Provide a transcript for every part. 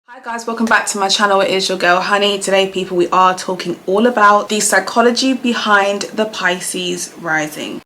Hi guys, welcome back to my channel. It is your girl Honey. Today people, we are talking all about the psychology behind the Pisces rising.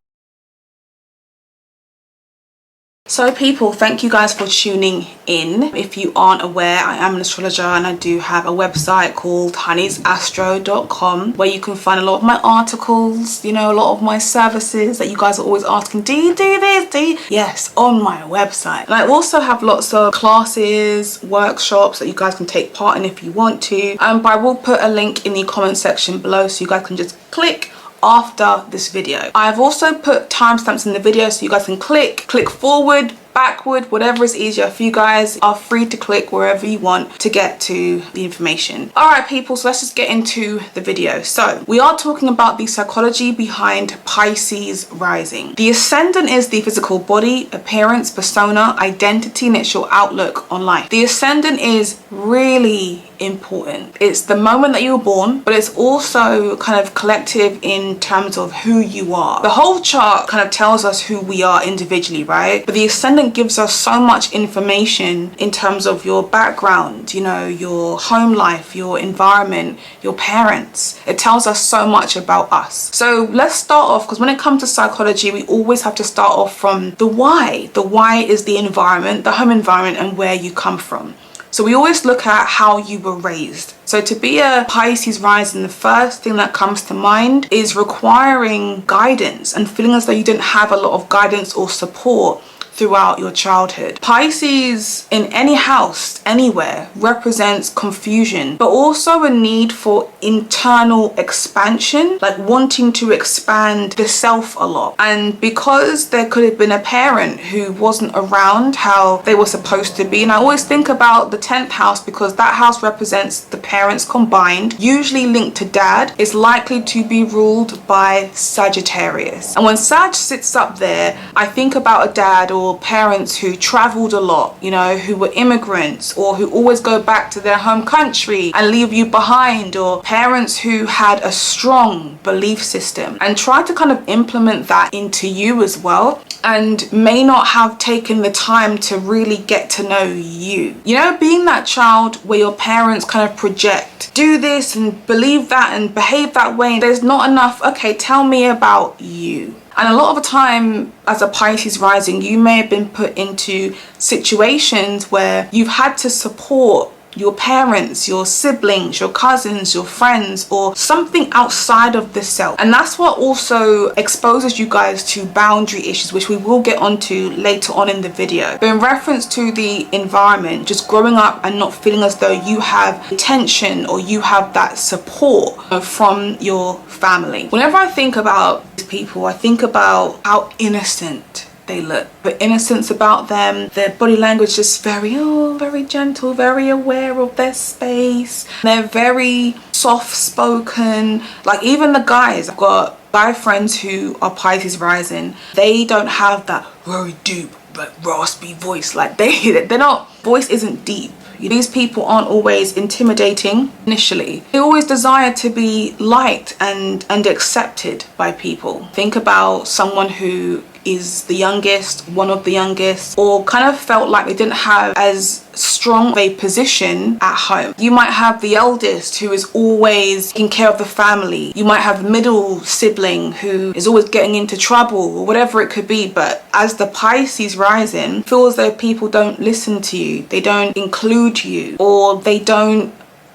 So people, thank you guys for tuning in. If you aren't aware, I am an astrologer and I do have a website called honeysastro.com where you can find a lot of my articles, you know, a lot of my services that you guys are always asking, do you do this? Do you? Yes, on my website. And I also have lots of classes, workshops that you guys can take part in if you want to. But I will put a link in the comment section below so you guys can just click after this video. I've also put timestamps in the video so you guys can click forward, backward, whatever is easier for you guys. Are free to click wherever you want to get to the information. All right people, so let's just get into the video. So we are talking about the psychology behind Pisces rising. The ascendant is the physical body, appearance, persona, identity, and it's your outlook on life. The ascendant is really important. It's the moment that you were born, but it's also kind of collective in terms of who you are. The whole chart kind of tells us who we are individually, right? But the ascendant gives us so much information in terms of your background, you know, your home life, your environment, your parents. It tells us so much about us. So let's start off, because when it comes to psychology, we always have to start off from the why. The why is the environment, the home environment, and where you come from. So we always look at how you were raised. So to be a Pisces rising, the first thing that comes to mind is requiring guidance and feeling as though you didn't have a lot of guidance or support throughout your childhood. Pisces in any house, anywhere, represents confusion, but also a need for internal expansion, like wanting to expand the self a lot. And because there could have been a parent who wasn't around how they were supposed to be, and I always think about the 10th house because that house represents the parents combined, usually linked to dad, is likely to be ruled by Sagittarius. And when Sag sits up there, I think about a dad or parents who traveled a lot, you know, who were immigrants or who always go back to their home country and leave you behind, or parents who had a strong belief system and try to kind of implement that into you as well, and may not have taken the time to really get to know you. You know, being that child where your parents kind of project, do this and believe that and behave that way, and there's not enough, okay, tell me about you. And a lot of the time as a Pisces rising, you may have been put into situations where you've had to support your parents, your siblings, your cousins, your friends, or something outside of the self. And that's what also exposes you guys to boundary issues, which we will get onto later on in the video. But in reference to the environment, just growing up and not feeling as though you have attention or you have that support from your family. Whenever I think about these people, I think about how innocent they look, the innocence about them, their body language just very gentle, very aware of their space. They're very soft spoken. Like even the guys, I've got guy friends who are Pisces rising, they don't have that very deep, like raspy voice. Like they're not, voice isn't deep. These people aren't always intimidating initially. They always desire to be liked and accepted by people. Think about someone who is the youngest, one of the youngest, or kind of felt like they didn't have as strong of a position at home. You might have the eldest who is always taking care of the family. You might have the middle sibling who is always getting into trouble or whatever it could be. But as the Pisces rising, feel as though people don't listen to you, they don't include you, or they don't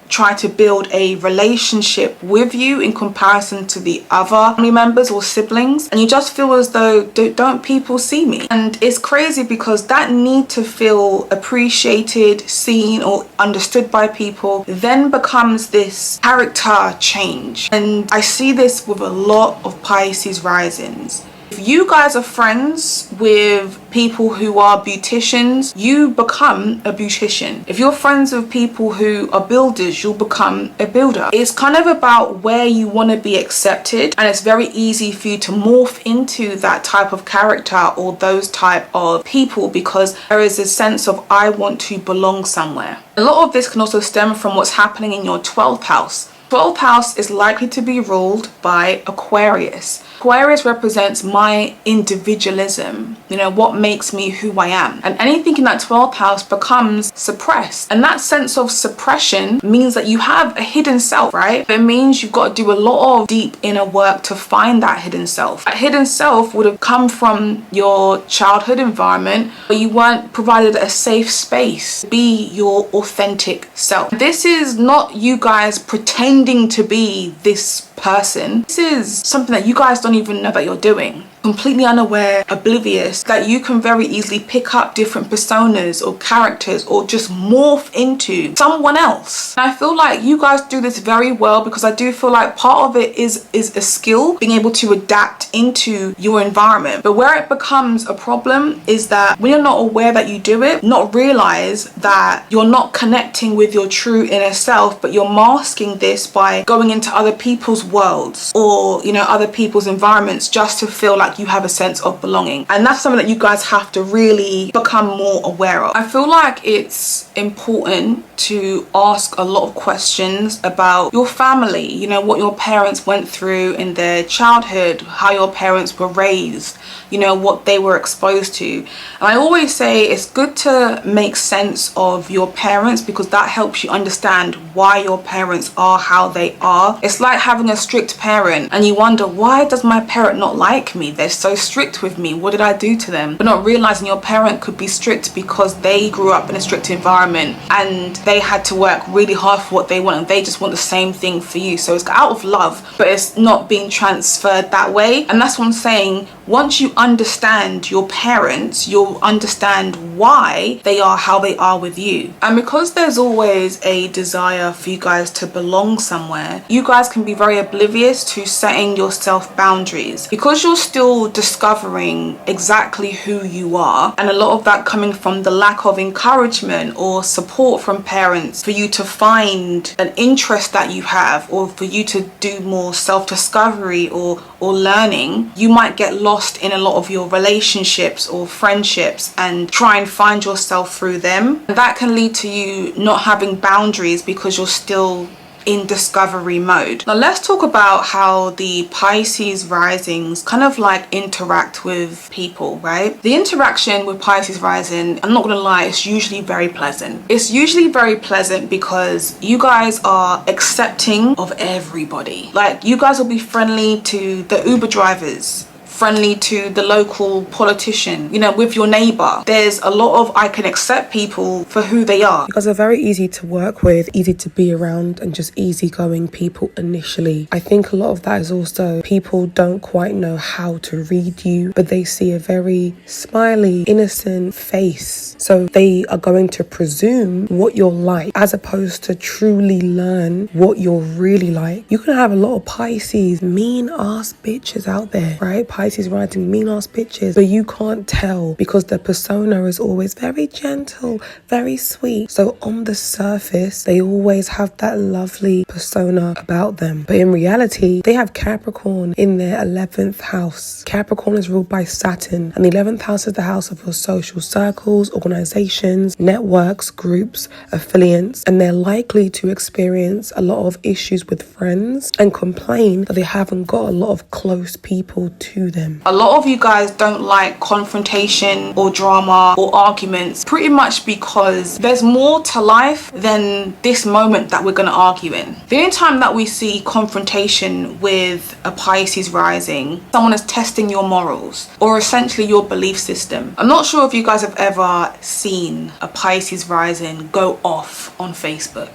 try to build a relationship with you in comparison to the other family members or siblings, and you just feel as though don't people see me? And it's crazy because that need to feel appreciated, seen, or understood by people then becomes this character change. And I see this with a lot of Pisces risings. If you guys are friends with people who are beauticians, you become a beautician. If you're friends with people who are builders, you'll become a builder. It's kind of about where you want to be accepted, and it's very easy for you to morph into that type of character or those type of people because there is a sense of I want to belong somewhere. A lot of this can also stem from what's happening in your 12th house. 12th house is likely to be ruled by Aquarius. Aquarius represents my individualism, you know, what makes me who I am. And anything in that 12th house becomes suppressed. And that sense of suppression means that you have a hidden self, right? It means you've got to do a lot of deep inner work to find that hidden self. That hidden self would have come from your childhood environment where you weren't provided a safe space to be your authentic self. This is not you guys pretending to be this person. This is something that you guys don't even know that you're doing. Completely unaware, oblivious, that you can very easily pick up different personas or characters or just morph into someone else. And I feel like you guys do this very well, because I do feel like part of it is a skill, being able to adapt into your environment. But where it becomes a problem is that when you're not aware that you do it, not realize that you're not connecting with your true inner self, but you're masking this by going into other people's worlds or, you know, other people's environments just to feel like you have a sense of belonging. And that's something that you guys have to really become more aware of. I feel like it's important to ask a lot of questions about your family, you know, what your parents went through in their childhood, how your parents were raised, you know, what they were exposed to. And I always say it's good to make sense of your parents, because that helps you understand why your parents are how they are. It's like having a strict parent and you wonder, why does my parent not like me? They're so strict with me. What did I do to them? But not realizing your parent could be strict because they grew up in a strict environment and they had to work really hard for what they want, and they just want the same thing for you. So it's out of love, but it's not being transferred that way. And that's what I'm saying. Once you understand your parents, you'll understand why they are how they are with you. And because there's always a desire for you guys to belong somewhere, you guys can be very oblivious to setting yourself boundaries, because you're still discovering exactly who you are, and a lot of that coming from the lack of encouragement or support from parents for you to find an interest that you have, or for you to do more self-discovery or learning. You might get lost in a lot of your relationships or friendships and try and find yourself through them. And that can lead to you not having boundaries because you're still in discovery mode. Now let's talk about how the Pisces risings kind of like interact with people, right? The interaction with Pisces rising, I'm not gonna lie, it's usually very pleasant. It's usually very pleasant because you guys are accepting of everybody. Like, you guys will be friendly to the Uber drivers, friendly to the local politician, you know, with your neighbor. There's a lot of, I can accept people for who they are. You guys are very easy to work with, easy to be around, and just easygoing people initially. I think a lot of that is also people don't quite know how to read you, but they see a very smiley, innocent face. So they are going to presume what you're like, as opposed to truly learn what you're really like. You can have a lot of Pisces mean ass bitches out there, right? Pisces rising mean ass bitches, but you can't tell because their persona is always very gentle, very sweet. So on the surface, they always have that lovely persona about them. But in reality, they have Capricorn in their 11th house. Capricorn is ruled by Saturn, and the 11th house is the house of your social circles, organizations, networks, groups, affiliates, and they're likely to experience a lot of issues with friends and complain that they haven't got a lot of close people to them. A lot of you guys don't like confrontation or drama or arguments, pretty much because there's more to life than this moment that we're going to argue in. The only time that we see confrontation with a Pisces rising, someone is testing your morals or essentially your belief system. I'm not sure if you guys have ever seen a Pisces rising go off on Facebook.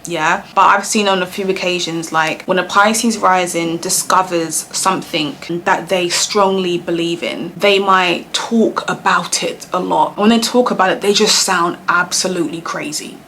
Yeah, but I've seen on a few occasions, like when a Pisces rising discovers something that they strongly believe in, they might talk about it a lot. When they talk about it, they just sound absolutely crazy.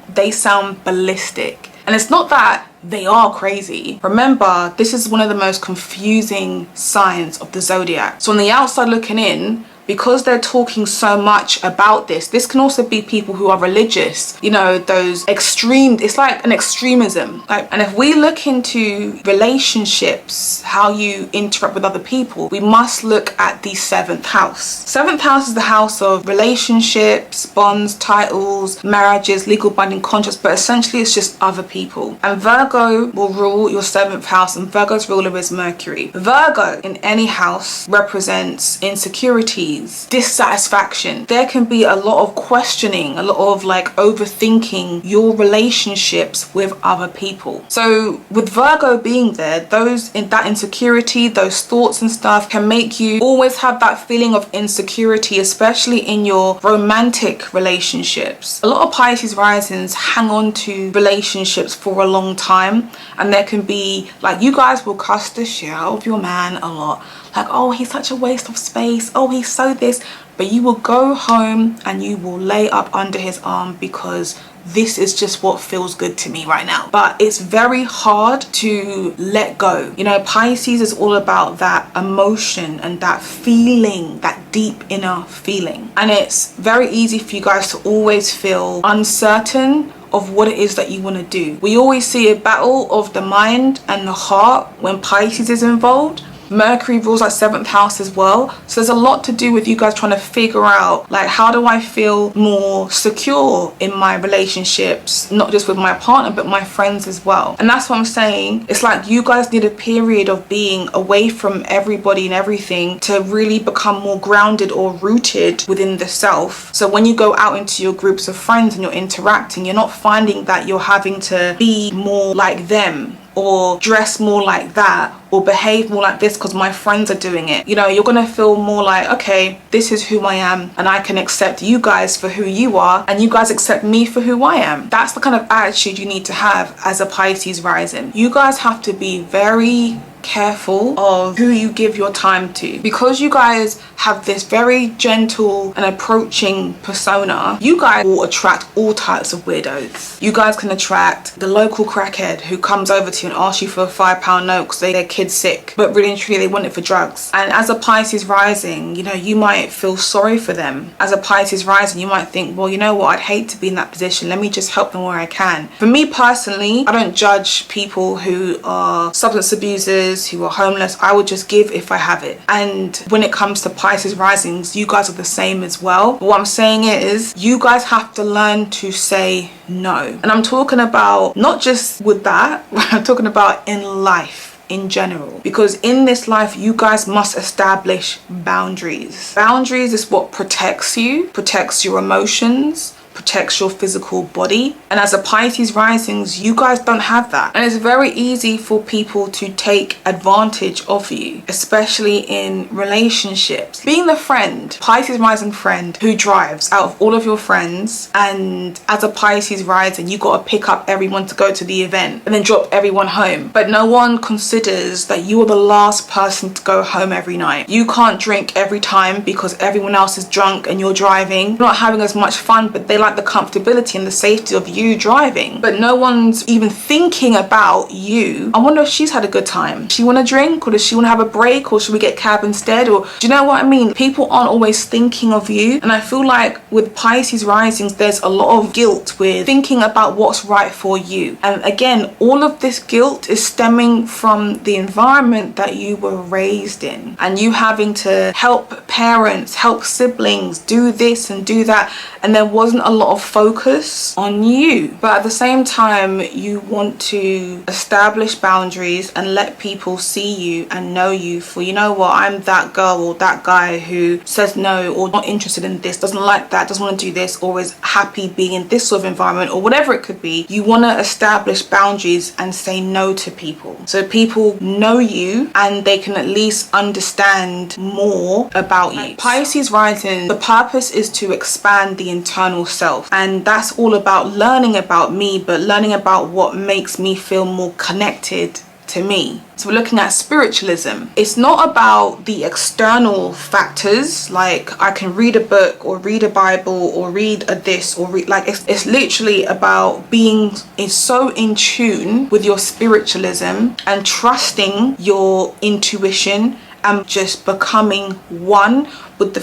They sound ballistic. And it's not that they are crazy. Remember, this is one of the most confusing signs of the zodiac. So on the outside looking in, because they're talking so much about this can also be people who are religious, you know, those extreme, it's like an extremism. Like, and if we look into relationships, how you interact with other people, we must look at the 7th house. 7th house is the house of relationships, bonds, titles, marriages, legal binding contracts, but essentially it's just other people. And Virgo will rule your 7th house, and Virgo's ruler is Mercury. Virgo in any house represents insecurities, dissatisfaction. There can be a lot of questioning, a lot of like overthinking your relationships with other people. So with Virgo being there, those in that insecurity, those thoughts and stuff can make you always have that feeling of insecurity, especially in your romantic relationships. A lot of Pisces risings hang on to relationships for a long time, and there can be like, you guys will cuss the shit out of your man a lot. Like, oh, he's such a waste of space. Oh, he's so this. But you will go home and you will lay up under his arm because this is just what feels good to me right now. But it's very hard to let go. You know, Pisces is all about that emotion and that feeling, that deep inner feeling. And it's very easy for you guys to always feel uncertain of what it is that you want to do. We always see a battle of the mind and the heart when Pisces is involved. Mercury rules our 7th house as well, so there's a lot to do with you guys trying to figure out, like, how do I feel more secure in my relationships, not just with my partner but my friends as well. And that's what I'm saying. It's like you guys need a period of being away from everybody and everything to really become more grounded or rooted within the self. So when you go out into your groups of friends and you're interacting, you're not finding that you're having to be more like them or dress more like that or behave more like this because my friends are doing it. You know, you're gonna feel more like, okay, this is who I am and I can accept you guys for who you are and you guys accept me for who I am. That's the kind of attitude you need to have as a Pisces rising. You guys have to be very careful of who you give your time to, because you guys have this very gentle and approaching persona. You guys will attract all types of weirdos. You guys can attract the local crackhead who comes over to you and asks you for a £5 note because their kid's sick, but really and truly they want it for drugs. And as a Pisces rising, you know, you might feel sorry for them. As a Pisces rising, you might think, well, you know what, I'd hate to be in that position, let me just help them where I can. For me personally, I don't judge people who are substance abusers, who are homeless. I would just give if I have it. And when it comes to Pisces risings, you guys are the same as well. But what I'm saying is, you guys have to learn to say no. And I'm talking about not just with that, I'm talking about in life in general, because in this life you guys must establish boundaries. Boundaries is what protects you, protects your emotions, protects your physical body. And as a Pisces risings, you guys don't have that, and it's very easy for people to take advantage of you, especially in relationships. Being the friend, Pisces rising friend who drives out of all of your friends, and as a Pisces rising you got to pick up everyone to go to the event and then drop everyone home, but no one considers that you are the last person to go home every night. You can't drink every time because everyone else is drunk and you're driving. You're not having as much fun, but they like the comfortability and the safety of you driving, but no one's even thinking about you. I wonder if she's had a good time. Does she want to drink, or does she want to have a break, or should we get cab instead? Or do you know what I mean? People aren't always thinking of you. And I feel like with Pisces risings there's a lot of guilt with thinking about what's right for you. And again, all of this guilt is stemming from the environment that you were raised in, and you having to help parents, help siblings, do this and do that, and there wasn't a lot of focus on you. But at the same time, you want to establish boundaries and let people see you and know you for, you know what, I'm that girl or that guy who says no, or not interested in this, doesn't like that, doesn't want to do this, or is happy being in this sort of environment, or whatever it could be. You want to establish boundaries and say no to people, so people know you and they can at least understand more about you. Pisces rising, the purpose is to expand the internal self, and that's all about learning about me, but learning about what makes me feel more connected to me. So we're looking at spiritualism. It's not about the external factors, like I can read a book or read a Bible or read a this or read, like it's literally about being so in tune with your spiritualism and trusting your intuition and just becoming one with the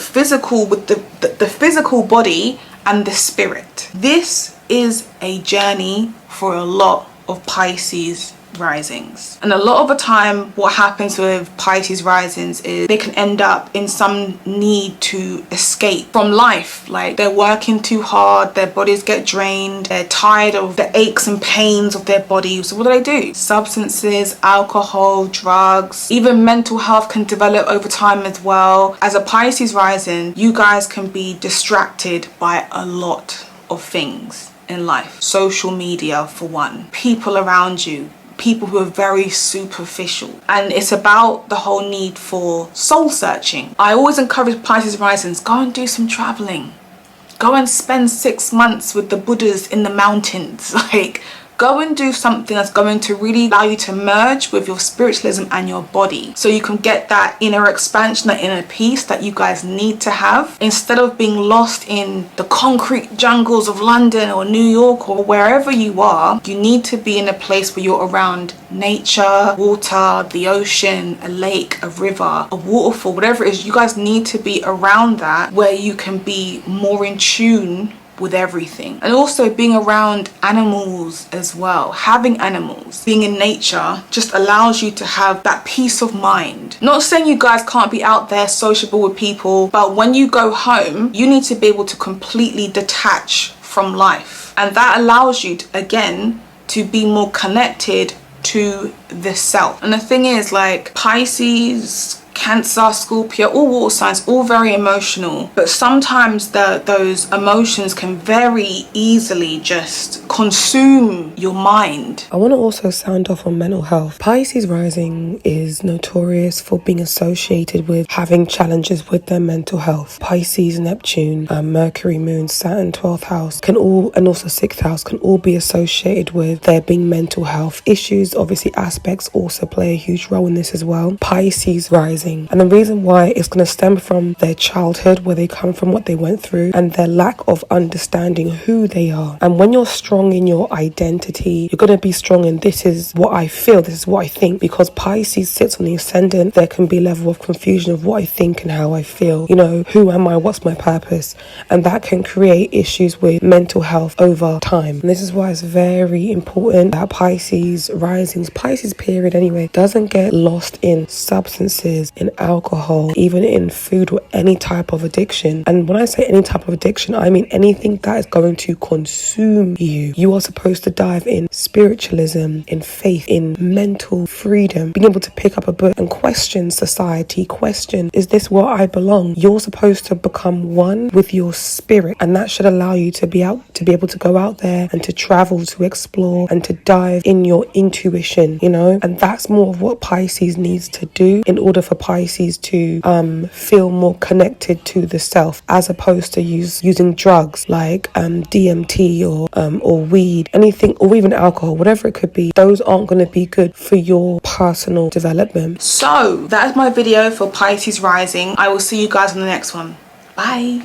physical body and the spirit. This is a journey for a lot of Pisces risings, and a lot of the time what happens with Pisces risings is they can end up in some need to escape from life. Like, they're working too hard, their bodies get drained, they're tired of the aches and pains of their bodies. So what do? Substances, alcohol, drugs, even mental health can develop over time as well. As a Pisces rising, you guys can be distracted by a lot of things in life. Social media for one, people around you, people who are very superficial, and it's about the whole need for soul searching. I always encourage Pisces risings, go and do some traveling, go and spend 6 months with the Buddhas in the mountains. Like, go and do something that's going to really allow you to merge with your spiritualism and your body, so you can get that inner expansion, that inner peace that you guys need to have, instead of being lost in the concrete jungles of London or New York or wherever you are. You need to be in a place where you're around nature, water, the ocean, a lake, a river, a waterfall, whatever it is. You guys need to be around that, where you can be more in tune with everything. And also being around animals as well. Having animals, being in nature, just allows you to have that peace of mind. Not saying you guys can't be out there sociable with people, but when you go home, you need to be able to completely detach from life, and that allows you to, again, to be more connected to the self. And the thing is, like, Pisces, Cancer, Scorpio, all water signs, all very emotional, but sometimes those emotions can very easily just consume your mind. I want to also sound off on mental health. Pisces rising is notorious for being associated with having challenges with their mental health. Pisces, Neptune, Mercury, Moon, Saturn, 12th house can all, and also 6th house, can all be associated with there being mental health issues. Obviously, aspects also play a huge role in this as well. Pisces rising, and the reason why it's going to stem from their childhood, where they come from, what they went through, and their lack of understanding who they are. And when you're strong in your identity, you're going to be strong in, this is what I feel, this is what I think. Because Pisces sits on the ascendant, there can be a level of confusion of what I think and how I feel. You know, who am I? What's my purpose? And that can create issues with mental health over time. And this is why it's very important that Pisces risings, Pisces period anyway, doesn't get lost in substances, in alcohol, even in food, or any type of addiction. And when I say any type of addiction, I mean anything that is going to consume you. You are supposed to dive in spiritualism, in faith, in mental freedom, being able to pick up a book and question society, question, is this where I belong? You're supposed to become one with your spirit, and that should allow you to be able to go out there and to travel, to explore, and to dive in your intuition, you know. And that's more of what Pisces needs to do in order for Pisces to feel more connected to the self, as opposed to using drugs like DMT or weed, anything, or even alcohol, whatever it could be. Those aren't going to be good for your personal development. So that is my video for Pisces rising. I will see you guys in the next one. Bye.